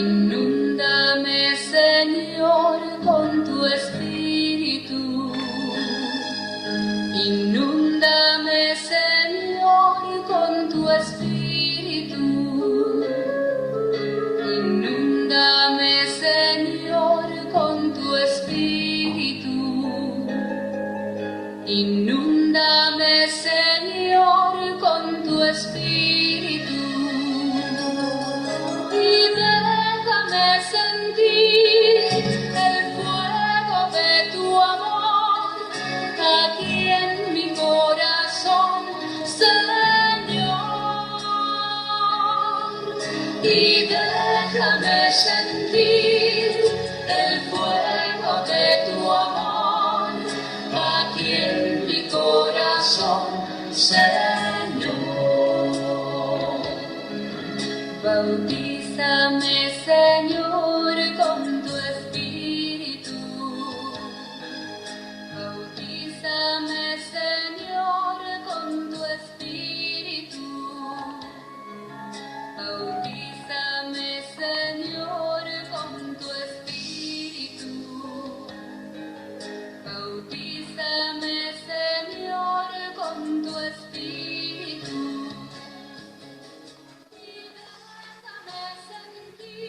Inúndame, Señor, con tu espíritu. Inúndame, Señor, con tu espíritu. Inúndame, Señor, con tu espíritu. Inúndame, Señor, con tu espíritu. Y déjame sentir el fuego de tu amor aquí en mi corazón, Señor. Y déjame sentir el fuego de tu amor aquí en mi corazón, Señor. Bautízame, Señor, con tu espíritu. Bautízame, Señor, con tu espíritu. Bautízame, Señor, con tu espíritu. Bautízame, Señor, con tu espíritu.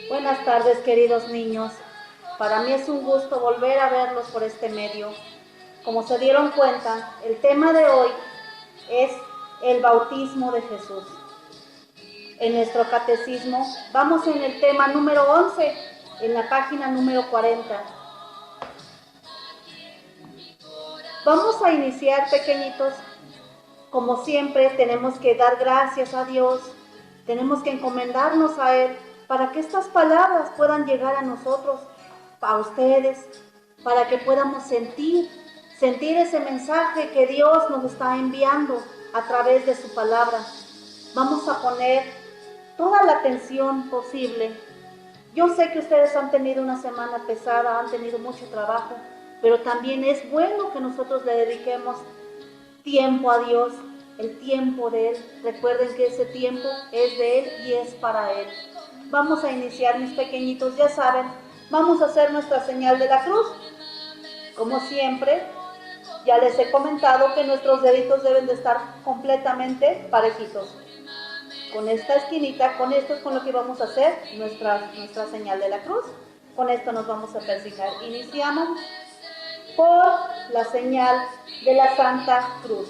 Buenas tardes, queridos niños. Para mí es un gusto volver a verlos por este medio. Como se dieron cuenta, el tema de hoy es el bautismo de Jesús. En nuestro catecismo vamos en el tema número 11, en la página número 40. Vamos a iniciar, pequeñitos. Como siempre, tenemos que dar gracias a Dios, tenemos que encomendarnos a Él para que estas palabras puedan llegar a nosotros, a ustedes, para que podamos sentir ese mensaje que Dios nos está enviando a través de su palabra. Vamos a poner toda la atención posible. Yo sé que ustedes han tenido una semana pesada, han tenido mucho trabajo, pero también es bueno que nosotros le dediquemos tiempo a Dios, el tiempo de Él. Recuerden que ese tiempo es de Él y es para Él. Vamos a iniciar, mis pequeñitos, ya saben, vamos a hacer nuestra señal de la cruz. Como siempre, ya les he comentado que nuestros deditos deben de estar completamente parejitos. Con esta esquinita, con esto es con lo que vamos a hacer nuestra señal de la cruz. Con esto nos vamos a persignar. Iniciamos por la señal de la Santa Cruz.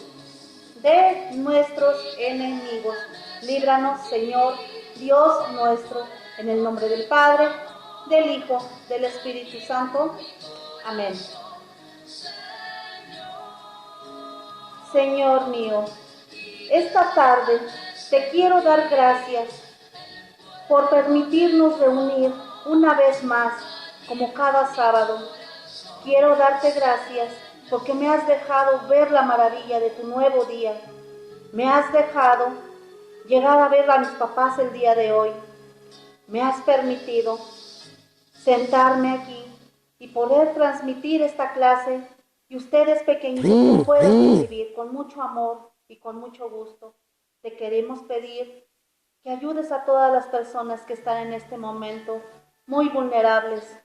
De nuestros enemigos, líbranos, Señor, Dios nuestro, en el nombre del Padre, del Hijo, del Espíritu Santo. Amén. Señor mío, esta tarde te quiero dar gracias por permitirnos reunir una vez más, como cada sábado. Quiero darte gracias porque me has dejado ver la maravilla de tu nuevo día. Me has dejado llegar a ver a mis papás el día de hoy. Me has permitido sentarme aquí y poder transmitir esta clase y ustedes pequeñitos lo pueden recibir con mucho amor y con mucho gusto. Te queremos pedir que ayudes a todas las personas que están en este momento muy vulnerables,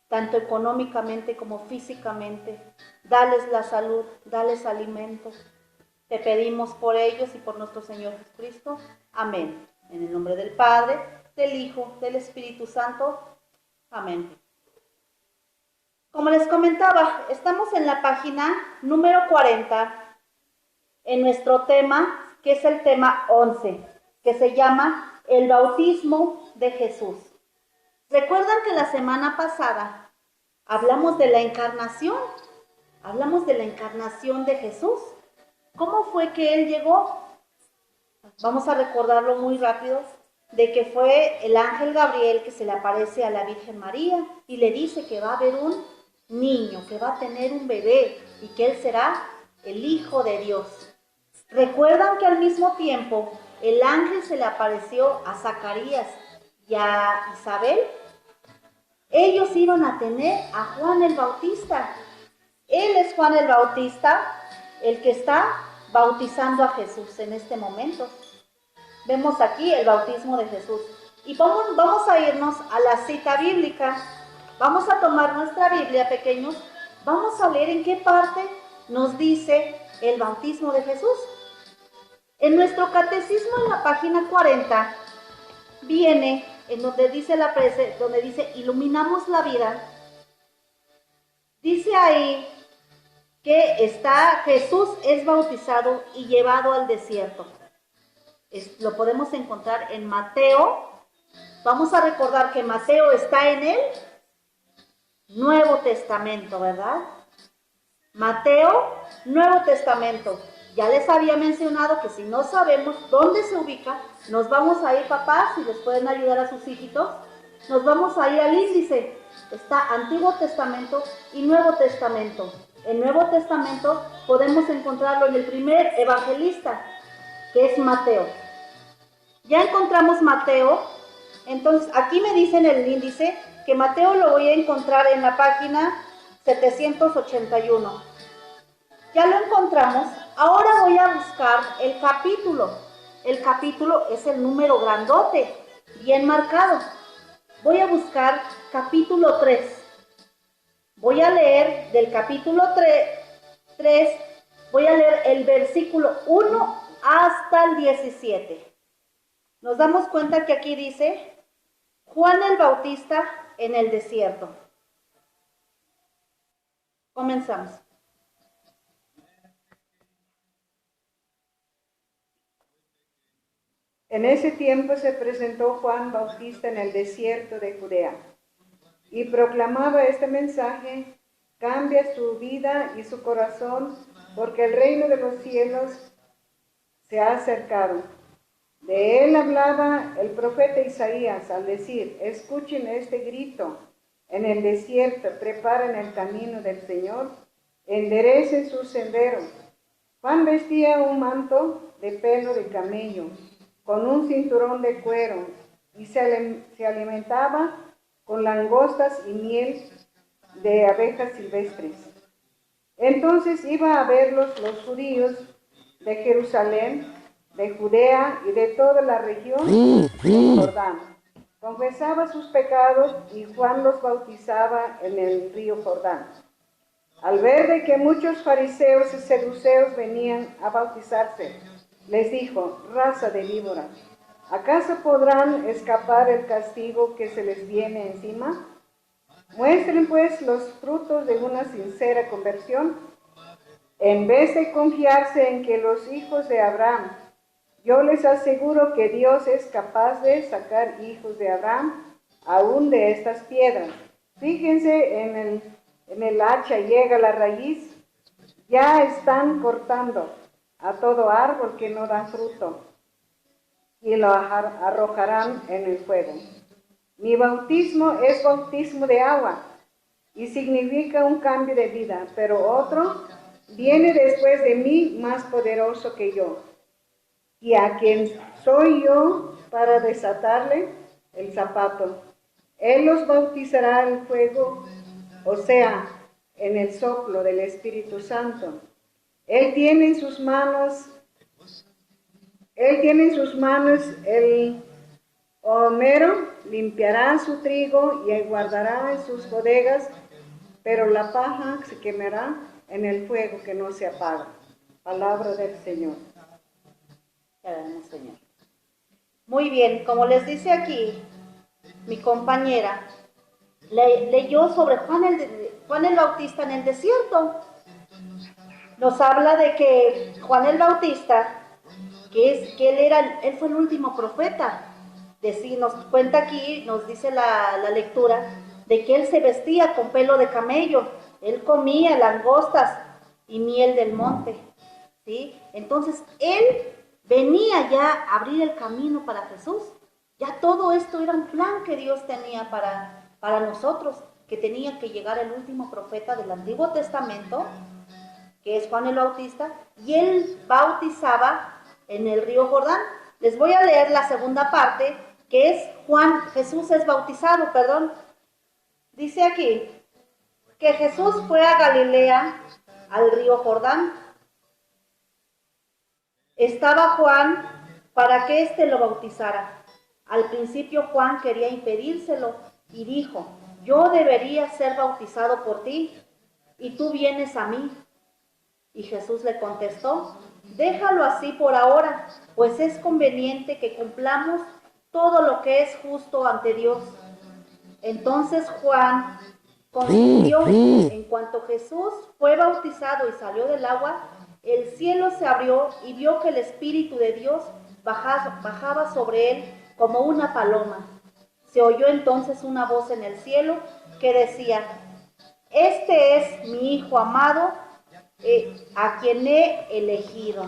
tanto económicamente como físicamente. Dales la salud, dales alimento. Te pedimos por ellos y por nuestro Señor Jesucristo. Amén. En el nombre del Padre, del Hijo, del Espíritu Santo. Amén. Como les comentaba, estamos en la página número 40, en nuestro tema, que es el tema 11, que se llama el bautismo de Jesús. ¿Recuerdan que la semana pasada hablamos de la encarnación? Hablamos de la encarnación de Jesús. ¿Cómo fue que Él llegó? Vamos a recordarlo muy rápido, de que fue el ángel Gabriel que se le aparece a la Virgen María y le dice que va a haber un niño, que va a tener un bebé y que Él será el Hijo de Dios. ¿Recuerdan que al mismo tiempo el ángel se le apareció a Zacarías y a Isabel? Ellos iban a tener a Juan el Bautista. Él es Juan el Bautista, el que está bautizando a Jesús en este momento. Vemos aquí el bautismo de Jesús. Y vamos a irnos a la cita bíblica. Vamos a tomar nuestra Biblia, pequeños. Vamos a leer en qué parte nos dice el bautismo de Jesús. En nuestro catecismo, en la página 40, viene en donde dice donde dice iluminamos la vida. Dice ahí que Jesús es bautizado y llevado al desierto. Lo podemos encontrar en Mateo. Vamos a recordar que Mateo está en el Nuevo Testamento, ¿verdad? Mateo, Nuevo Testamento. Ya les había mencionado que si no sabemos dónde se ubica, nos vamos a ir, papás, si les pueden ayudar a sus hijitos, nos vamos a ir al índice. Está Antiguo Testamento y Nuevo Testamento. El Nuevo Testamento podemos encontrarlo en el primer evangelista, que es Mateo. Ya encontramos Mateo. Entonces, aquí me dicen el índice que Mateo lo voy a encontrar en la página 781. Ya lo encontramos. Ahora voy a buscar el capítulo. El capítulo es el número grandote, bien marcado. Voy a buscar capítulo 3. Voy a leer del capítulo 3, voy a leer el versículo 1 hasta el 17. Nos damos cuenta que aquí dice Juan el Bautista en el desierto. Comenzamos. En ese tiempo se presentó Juan Bautista en el desierto de Judea y proclamaba este mensaje: cambia su vida y su corazón, porque el reino de los cielos se ha acercado. De él hablaba el profeta Isaías al decir: escuchen este grito en el desierto, preparen el camino del Señor, enderecen sus senderos. Juan vestía un manto de pelo de camello, con un cinturón de cuero, y se alimentaba con langostas y miel de abejas silvestres. Entonces iba a verlos los judíos de Jerusalén, de Judea y de toda la región del Jordán. Confesaba sus pecados y Juan los bautizaba en el río Jordán. Al ver de que muchos fariseos y saduceos venían a bautizarse, les dijo: raza de víboras, ¿acaso podrán escapar el castigo que se les viene encima? Muestren pues los frutos de una sincera conversión, en vez de confiarse en que los hijos de Abraham. Yo les aseguro que Dios es capaz de sacar hijos de Abraham aún de estas piedras. Fíjense en el hacha llega la raíz, ya están cortando a todo árbol que no da fruto y lo arrojarán en el fuego. Mi bautismo es bautismo de agua y significa un cambio de vida, pero otro viene después de mí más poderoso que yo, y a quien soy yo para desatarle el zapato. Él los bautizará en fuego, o sea, en el soplo del Espíritu Santo. Él tiene en sus manos el homero, limpiará su trigo y guardará en sus bodegas, pero la paja se quemará en el fuego que no se apaga. Palabra del Señor. Gracias, Señor. Muy bien, como les dice aquí mi compañera, leyó sobre Juan el Bautista en el desierto. Nos habla de que Juan el Bautista, él fue el último profeta. Nos cuenta aquí, nos dice la lectura, de que él se vestía con pelo de camello, él comía langostas y miel del monte, ¿sí? Entonces, él venía ya a abrir el camino para Jesús. Ya todo esto era un plan que Dios tenía para nosotros, que tenía que llegar el último profeta del Antiguo Testamento, que es Juan el Bautista, y él bautizaba en el río Jordán. Les voy a leer la segunda parte, que es Jesús es bautizado, perdón. Dice aquí que Jesús fue a Galilea, al río Jordán. Estaba Juan para que éste lo bautizara. Al principio Juan quería impedírselo y dijo, yo debería ser bautizado por ti y tú vienes a mí. Y Jesús le contestó, déjalo así por ahora, pues es conveniente que cumplamos todo lo que es justo ante Dios. Entonces Juan consintió. En cuanto Jesús fue bautizado y salió del agua, el cielo se abrió y vio que el Espíritu de Dios bajaba sobre él como una paloma. Se oyó entonces una voz en el cielo que decía, este es mi Hijo amado, a quien he elegido.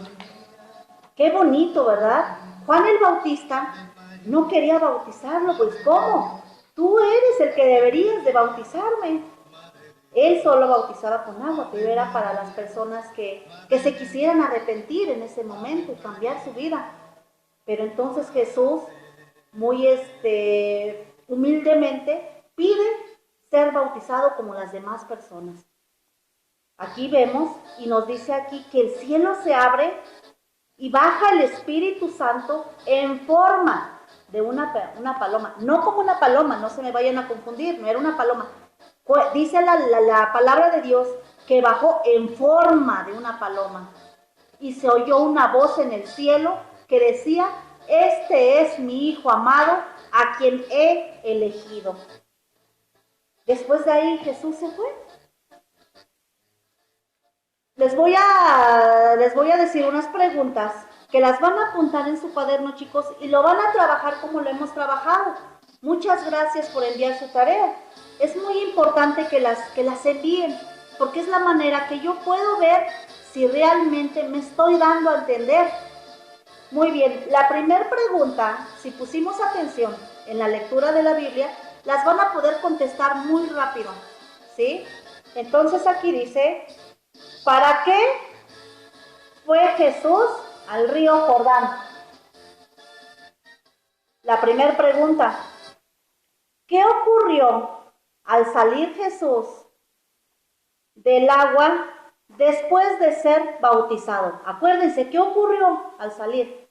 Qué bonito, ¿verdad? Juan el Bautista no quería bautizarlo, pues ¿cómo? Tú eres el que deberías de bautizarme. Él solo bautizaba con agua, pero era para las personas que se quisieran arrepentir en ese momento y cambiar su vida. Pero entonces Jesús, muy humildemente, pide ser bautizado como las demás personas. Aquí vemos y nos dice aquí que el cielo se abre y baja el Espíritu Santo en forma de una paloma. No como una paloma, no se me vayan a confundir, no era una paloma. Dice la palabra de Dios que bajó en forma de una paloma. Y se oyó una voz en el cielo que decía, este es mi Hijo amado, a quien he elegido. Después de ahí Jesús se fue. Les voy a decir unas preguntas que las van a apuntar en su cuaderno, chicos, y lo van a trabajar como lo hemos trabajado. Muchas gracias por enviar su tarea. Es muy importante que las envíen, porque es la manera que yo puedo ver si realmente me estoy dando a entender. Muy bien, la primera pregunta, si pusimos atención en la lectura de la Biblia, las van a poder contestar muy rápido, ¿sí? Entonces aquí dice, ¿para qué fue Jesús al río Jordán? La primera pregunta, ¿qué ocurrió al salir Jesús del agua después de ser bautizado? Acuérdense, ¿qué ocurrió al salir?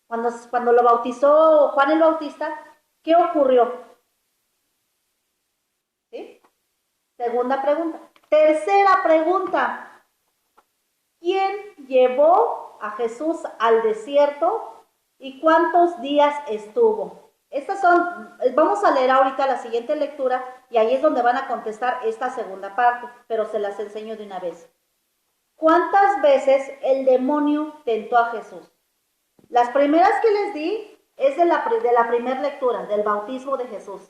Cuando lo bautizó Juan el Bautista, ¿qué ocurrió? ¿Sí? Segunda pregunta. Tercera pregunta, ¿quién llevó a Jesús al desierto y cuántos días estuvo? Vamos a leer ahorita la siguiente lectura y ahí es donde van a contestar esta segunda parte, pero se las enseño de una vez. ¿Cuántas veces el demonio tentó a Jesús? Las primeras que les di es de la primera lectura, del bautismo de Jesús.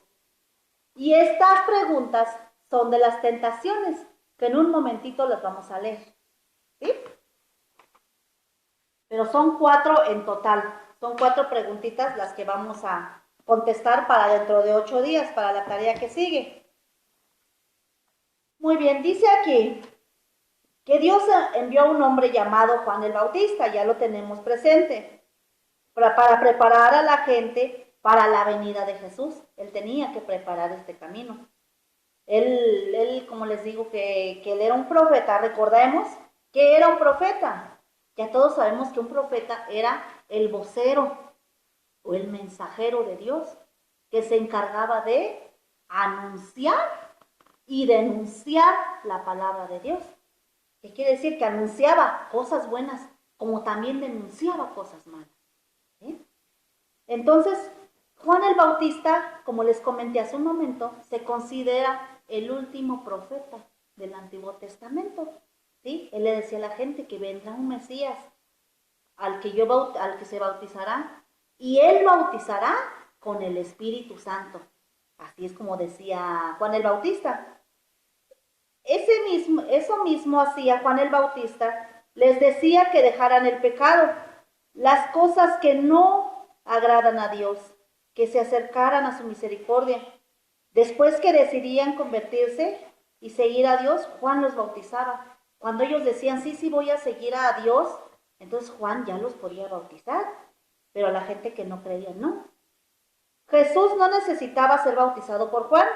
Y estas preguntas son de las tentaciones, que en un momentito las vamos a leer. ¿Sí? Pero son 4 en total. Son 4 preguntitas las que vamos a contestar para dentro de 8 días, para la tarea que sigue. Muy bien, dice aquí que Dios envió a un hombre llamado Juan el Bautista, ya lo tenemos presente, para preparar a la gente para la venida de Jesús. Él tenía que preparar este camino. Él, como les digo, que él era un profeta. Recordemos que era un profeta. Ya todos sabemos que un profeta era el vocero o el mensajero de Dios, que se encargaba de anunciar y denunciar la palabra de Dios. ¿Qué quiere decir? Que anunciaba cosas buenas, como también denunciaba cosas malas. ¿Sí? Entonces, Juan el Bautista, como les comenté hace un momento, se considera el último profeta del Antiguo Testamento. ¿Sí? Él le decía a la gente que vendrá un Mesías al que se bautizará, y él bautizará con el Espíritu Santo. Así es como decía Juan el Bautista. Eso mismo hacía Juan el Bautista. Les decía que dejaran el pecado, las cosas que no agradan a Dios, que se acercaran a su misericordia. Después que decidían convertirse y seguir a Dios, Juan los bautizaba. Cuando ellos decían, sí, voy a seguir a Dios, entonces Juan ya los podía bautizar, pero la gente que no creía, no. Jesús no necesitaba ser bautizado por Juan,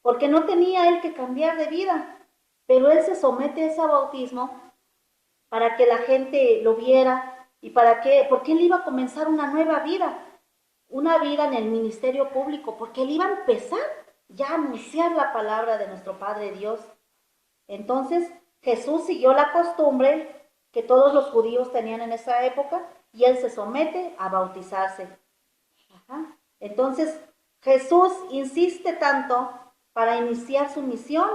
porque no tenía él que cambiar de vida, pero él se somete a ese bautismo para que la gente lo viera y porque él iba a comenzar una nueva vida. una vida en el ministerio público, porque él iba a empezar ya a anunciar la palabra de nuestro Padre Dios. Entonces Jesús siguió la costumbre que todos los judíos tenían en esa época y él se somete a bautizarse. Ajá. Entonces Jesús insiste tanto para iniciar su misión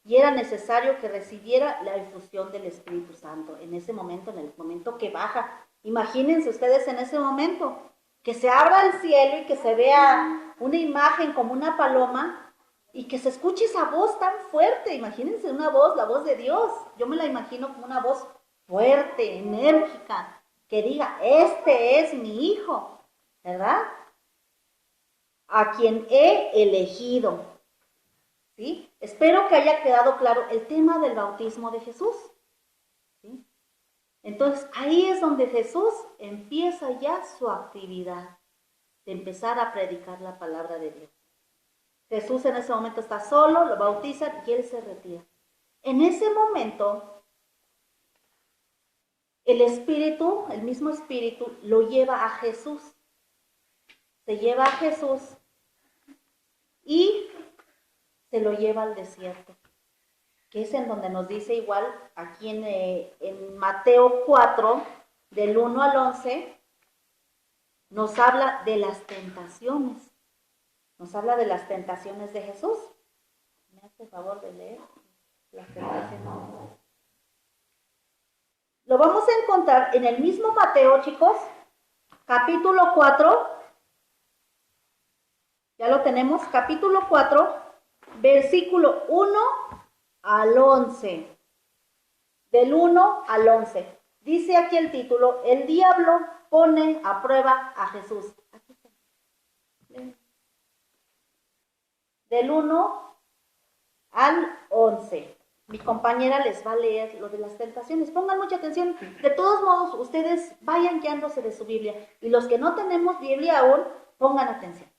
y era necesario que recibiera la infusión del Espíritu Santo en ese momento, en el momento que baja. Imagínense ustedes en ese momento, que se abra el cielo y que se vea una imagen como una paloma y que se escuche esa voz tan fuerte. Imagínense una voz, la voz de Dios. Yo me la imagino como una voz fuerte, enérgica, que diga, este es mi hijo, ¿verdad? A quien he elegido. ¿Sí? Espero que haya quedado claro el tema del bautismo de Jesús. ¿Sí? Entonces, ahí es donde Jesús empieza ya su actividad de empezar a predicar la palabra de Dios. Jesús en ese momento está solo, lo bautizan y él se retira. En ese momento, el Espíritu, el mismo Espíritu, lo lleva a Jesús. Se lleva a Jesús y se lo lleva al desierto, que es en donde nos dice igual aquí en Mateo 4, del 1 al 11, nos habla de las tentaciones. Nos habla de las tentaciones de Jesús. ¿Me hace el favor de leer las tentaciones? Lo vamos a encontrar en el mismo Mateo, chicos, capítulo 4. Ya lo tenemos, capítulo 4, versículo 1 al 11. Del 1 al 11. Dice aquí el título, el diablo pone a prueba a Jesús. Aquí está. Del 1 al 11. Mi compañera les va a leer lo de las tentaciones. Pongan mucha atención. De todos modos, ustedes vayan guiándose de su Biblia. Y los que no tenemos Biblia aún, pongan atención.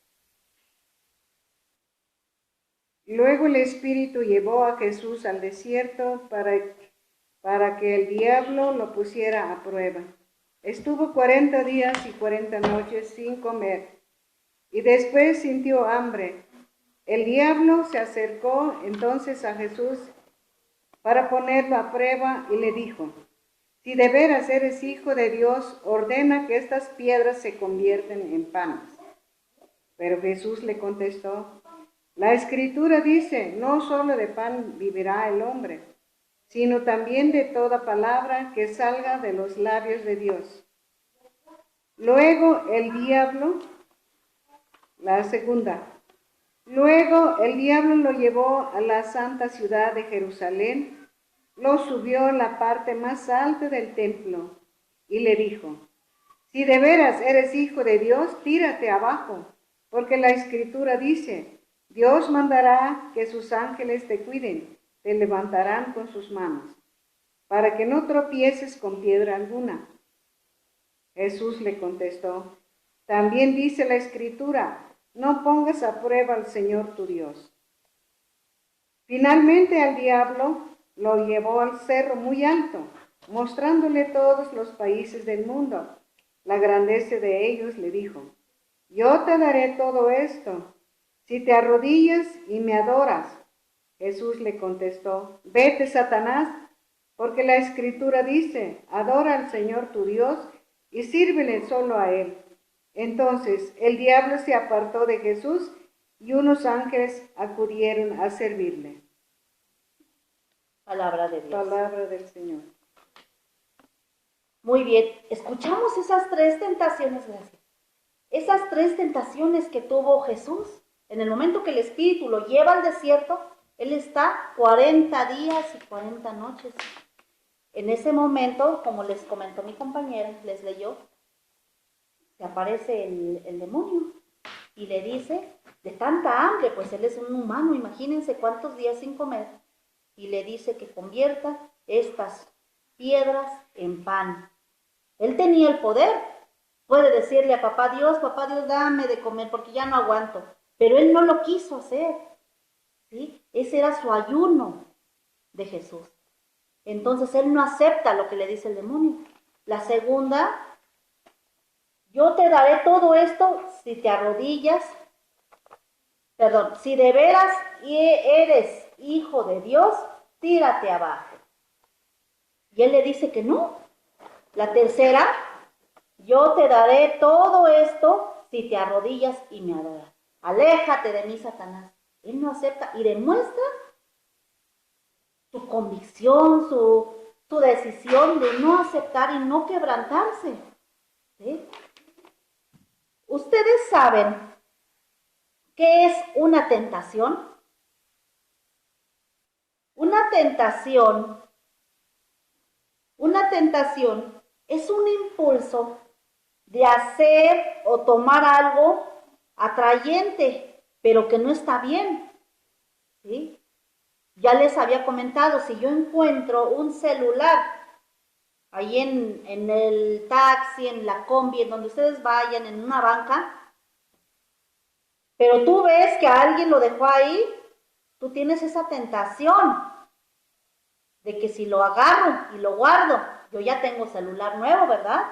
Luego el Espíritu llevó a Jesús al desierto para que el diablo lo pusiera a prueba. Estuvo 40 días y 40 noches sin comer, y después sintió hambre. El diablo se acercó entonces a Jesús para ponerlo a prueba y le dijo, si de veras eres hijo de Dios, ordena que estas piedras se convierten en panes. Pero Jesús le contestó, la Escritura dice, no solo de pan vivirá el hombre, sino también de toda palabra que salga de los labios de Dios. Luego el diablo lo llevó a la santa ciudad de Jerusalén, lo subió a la parte más alta del templo y le dijo, si de veras eres hijo de Dios, tírate abajo, porque la Escritura dice, Dios mandará que sus ángeles te cuiden, te levantarán con sus manos, para que no tropieces con piedra alguna. Jesús le contestó, también dice la Escritura, no pongas a prueba al Señor tu Dios. Finalmente al diablo lo llevó al cerro muy alto, mostrándole todos los países del mundo. La grandeza de ellos le dijo, yo te daré todo esto, si te arrodillas y me adoras. Jesús le contestó, vete, Satanás, porque la Escritura dice, adora al Señor tu Dios y sírvele solo a Él. Entonces el diablo se apartó de Jesús y unos ángeles acudieron a servirle. Palabra de Dios. Palabra del Señor. Muy bien, escuchamos esas tres tentaciones, gracias. Esas tres tentaciones que tuvo Jesús. En el momento que el Espíritu lo lleva al desierto, Él está 40 días y 40 noches. En ese momento, como les comentó mi compañera, les leyó, se aparece el demonio y le dice, de tanta hambre, pues él es un humano, imagínense cuántos días sin comer, y le dice que convierta estas piedras en pan. Él tenía el poder, puede decirle a papá Dios, dame de comer porque ya no aguanto, pero él no lo quiso hacer, ¿sí? Ese era su ayuno de Jesús. Entonces él no acepta lo que le dice el demonio. La segunda, yo te daré todo esto si te arrodillas, si de veras eres hijo de Dios, tírate abajo. Y él le dice que no. La tercera, yo te daré todo esto si te arrodillas y me adoras. Aléjate de mí, Satanás. Él no acepta y demuestra su convicción, su decisión de no aceptar y no quebrantarse. ¿Sí? ¿Ustedes saben qué es una tentación? Una tentación es un impulso de hacer o tomar algo atrayente, pero que no está bien. ¿Sí? Ya les había comentado, si yo encuentro un celular ahí en el taxi, en la combi, en donde ustedes vayan, en una banca, pero tú ves que alguien lo dejó ahí, tú tienes esa tentación de que si lo agarro y lo guardo, yo ya tengo celular nuevo, ¿verdad?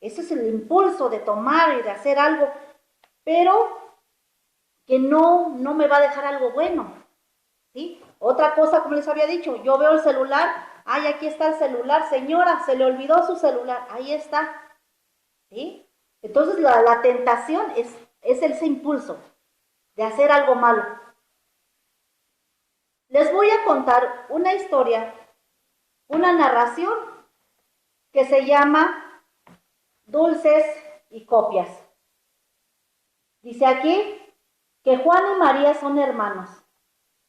Ese es el impulso de tomar y de hacer algo, pero que no me va a dejar algo bueno, ¿sí? Otra cosa, como les había dicho, yo veo el celular, ay, aquí está el celular, señora, se le olvidó su celular, ahí está, ¿sí? Entonces la tentación es ese impulso de hacer algo malo. Les voy a contar una historia, una narración que se llama Dulces y Copias. Dice aquí que Juan y María son hermanos.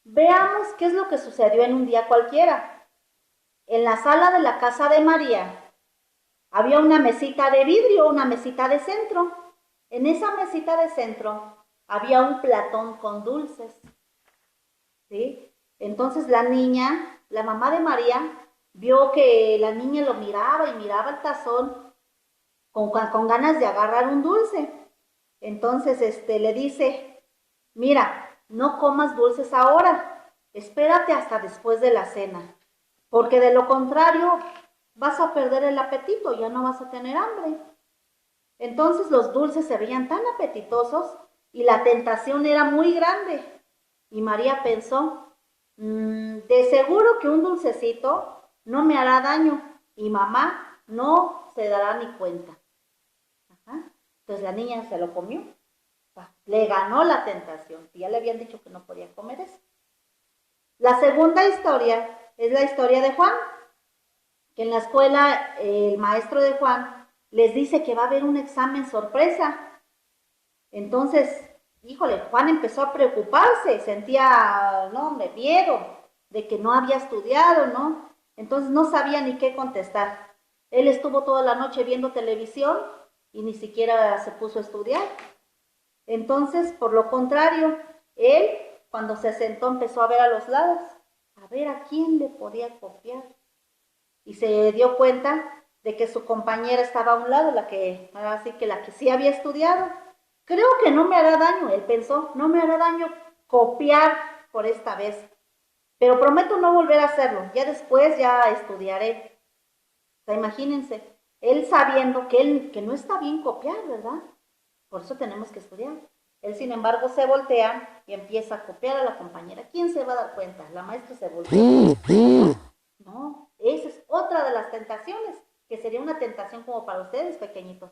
Veamos qué es lo que sucedió en un día cualquiera. En la sala de la casa de María había una mesita de vidrio, una mesita de centro. En esa mesita de centro había un platón con dulces. ¿Sí? Entonces la niña, la mamá de María, vio que la niña lo miraba y miraba el tazón con ganas de agarrar un dulce. Entonces le dice, mira, no comas dulces ahora, espérate hasta después de la cena, porque de lo contrario vas a perder el apetito, ya no vas a tener hambre. Entonces los dulces se veían tan apetitosos y la tentación era muy grande. Y María pensó, de seguro que un dulcecito no me hará daño y mamá no se dará ni cuenta. Ajá. Entonces la niña se lo comió. Le ganó la tentación. Ya le habían dicho que no podía comer eso. La segunda historia es la historia de Juan, que en la escuela el maestro de Juan les dice que va a haber un examen sorpresa. Entonces, híjole, Juan empezó a preocuparse, sentía, no, hombre, miedo de que no había estudiado, ¿no? Entonces no sabía ni qué contestar. Él estuvo toda la noche viendo televisión y ni siquiera se puso a estudiar. Entonces, por lo contrario, él, cuando se sentó, empezó a ver a los lados, a ver a quién le podía copiar. Y se dio cuenta de que su compañera estaba a un lado, así que la que sí había estudiado. Creo que no me hará daño, él pensó, no me hará daño copiar por esta vez, pero prometo no volver a hacerlo, ya después ya estudiaré. O sea, imagínense, él sabiendo que no está bien copiar, ¿verdad? Por eso tenemos que estudiar. Él, sin embargo, se voltea y empieza a copiar a la compañera. ¿Quién se va a dar cuenta? La maestra se voltea. No, esa es otra de las tentaciones, que sería una tentación como para ustedes, pequeñitos.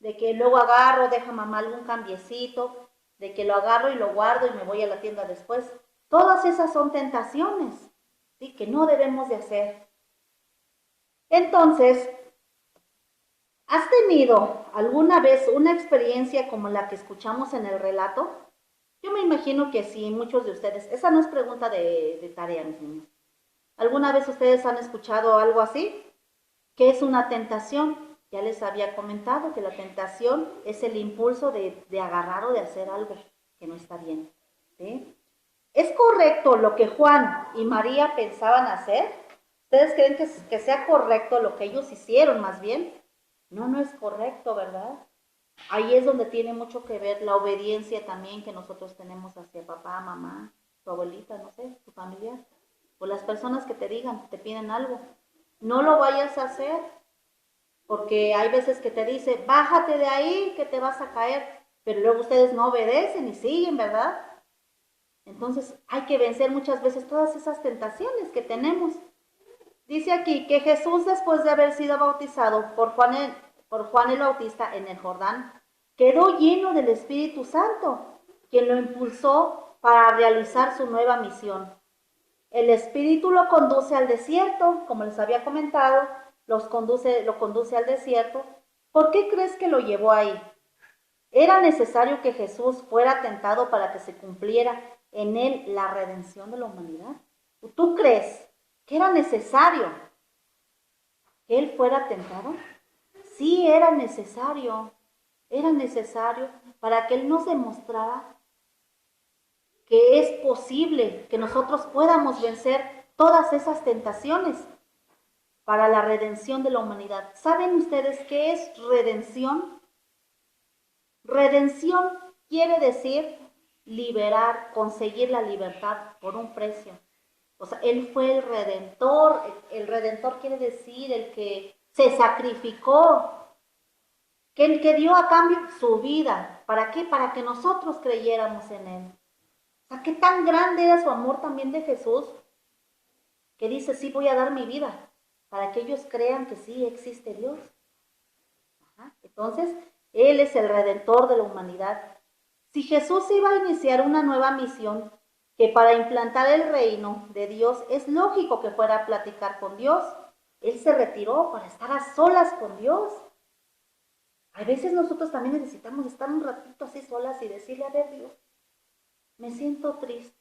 De que luego agarro, deja mamá algún cambiecito, de que lo agarro y lo guardo y me voy a la tienda después. Todas esas son tentaciones, ¿sí? Que no debemos de hacer. Entonces, ¿has tenido alguna vez una experiencia como la que escuchamos en el relato? Yo me imagino que sí, muchos de ustedes. Esa no es pregunta de tarea, mis niños. ¿Alguna vez ustedes han escuchado algo así? ¿Qué es una tentación? Ya les había comentado que la tentación es el impulso de agarrar o de hacer algo que no está bien. ¿Sí? ¿Es correcto lo que Juan y María pensaban hacer? ¿Ustedes creen que sea correcto lo que ellos hicieron más bien? No, no es correcto, ¿verdad? Ahí es donde tiene mucho que ver la obediencia también que nosotros tenemos hacia papá, mamá, tu abuelita, no sé, tu familia, o las personas que te digan, te piden algo. No lo vayas a hacer, porque hay veces que te dice, bájate de ahí que te vas a caer, pero luego ustedes no obedecen y siguen, ¿verdad? Entonces hay que vencer muchas veces todas esas tentaciones que tenemos. Dice aquí que Jesús, después de haber sido bautizado por Juan el Bautista en el Jordán, quedó lleno del Espíritu Santo, quien lo impulsó para realizar su nueva misión. El Espíritu lo conduce al desierto, como les había comentado, lo conduce al desierto. ¿Por qué crees que lo llevó ahí? Era necesario que Jesús fuera tentado para que se cumpliera en él la redención de la humanidad. ¿Tú crees que era necesario que él fuera tentado? Sí, era necesario para que él nos demostrara que es posible que nosotros podamos vencer todas esas tentaciones para la redención de la humanidad. ¿Saben ustedes qué es redención? Redención quiere decir liberar, conseguir la libertad por un precio. O sea, él fue el redentor. El redentor quiere decir el que se sacrificó, que dio a cambio su vida. ¿Para qué? Para que nosotros creyéramos en él. O sea, qué tan grande era su amor también de Jesús, que dice, sí, voy a dar mi vida, para que ellos crean que sí existe Dios. Ajá. Entonces, él es el redentor de la humanidad. Si Jesús iba a iniciar una nueva misión, que para implantar el reino de Dios es lógico que fuera a platicar con Dios, él se retiró para estar a solas con Dios. A veces nosotros también necesitamos estar un ratito así solas y decirle, a ver, Dios, me siento triste,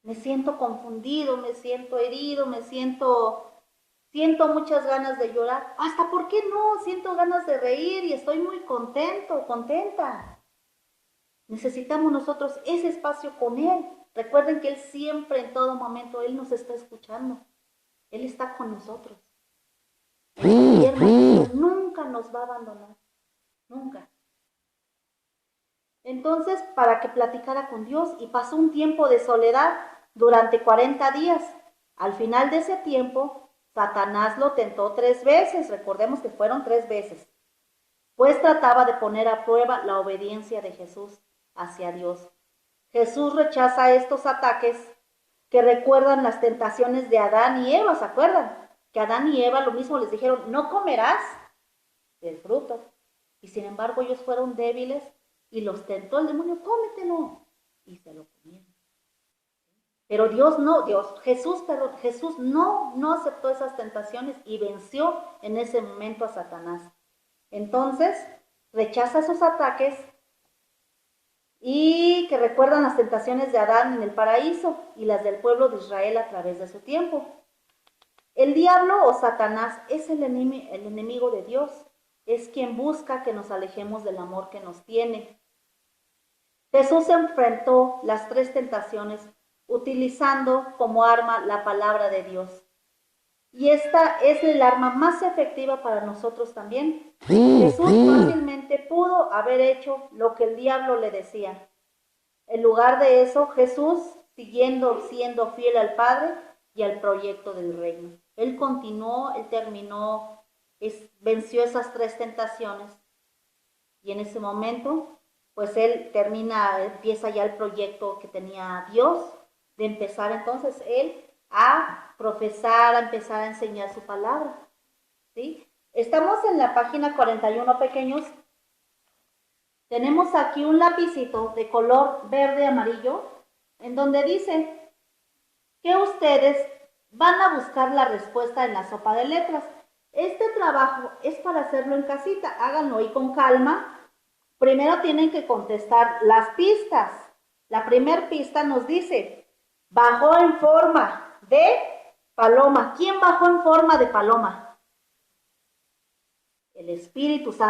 me siento confundido, me siento herido, siento muchas ganas de llorar. Hasta, ¿por qué no? Siento ganas de reír y estoy muy contento, contenta. Necesitamos nosotros ese espacio con Él. Recuerden que Él siempre, en todo momento, Él nos está escuchando. Él está con nosotros. Él nunca nos va a abandonar. Nunca. Entonces, para que platicara con Dios, y pasó un tiempo de soledad durante 40 días. Al final de ese tiempo, Satanás lo tentó 3 veces. Recordemos que fueron 3 veces. Pues trataba de poner a prueba la obediencia de Jesús hacia Dios. Jesús rechaza estos ataques que recuerdan las tentaciones de Adán y Eva. ¿Se acuerdan? Que Adán y Eva lo mismo les dijeron, no comerás del fruto. Y sin embargo ellos fueron débiles y los tentó el demonio, cómetelo. Y se lo comieron. Pero Jesús no aceptó esas tentaciones y venció en ese momento a Satanás. Entonces, rechaza esos ataques y que recuerdan las tentaciones de Adán en el paraíso y las del pueblo de Israel a través de su tiempo. El diablo o Satanás es el enemigo de Dios, es quien busca que nos alejemos del amor que nos tiene. Jesús enfrentó las 3 tentaciones utilizando como arma la palabra de Dios. Y esta es el arma más efectiva para nosotros también. Jesús fácilmente pudo haber hecho lo que el diablo le decía. En lugar de eso, Jesús siendo fiel al Padre y al proyecto del reino. Él continuó, él terminó, venció esas 3 tentaciones. Y en ese momento, pues él empieza ya el proyecto que tenía Dios, de empezar entonces él a profesar, a empezar a enseñar su palabra. ¿Sí? Estamos en la página 41, pequeños. Tenemos aquí un lapicito de color verde amarillo, en donde dice que ustedes van a buscar la respuesta en la sopa de letras. Este trabajo es para hacerlo en casita, háganlo ahí con calma. Primero tienen que contestar las pistas. La primera pista nos dice, bajó en forma de paloma. ¿Quién bajó en forma de paloma? El Espíritu Santo.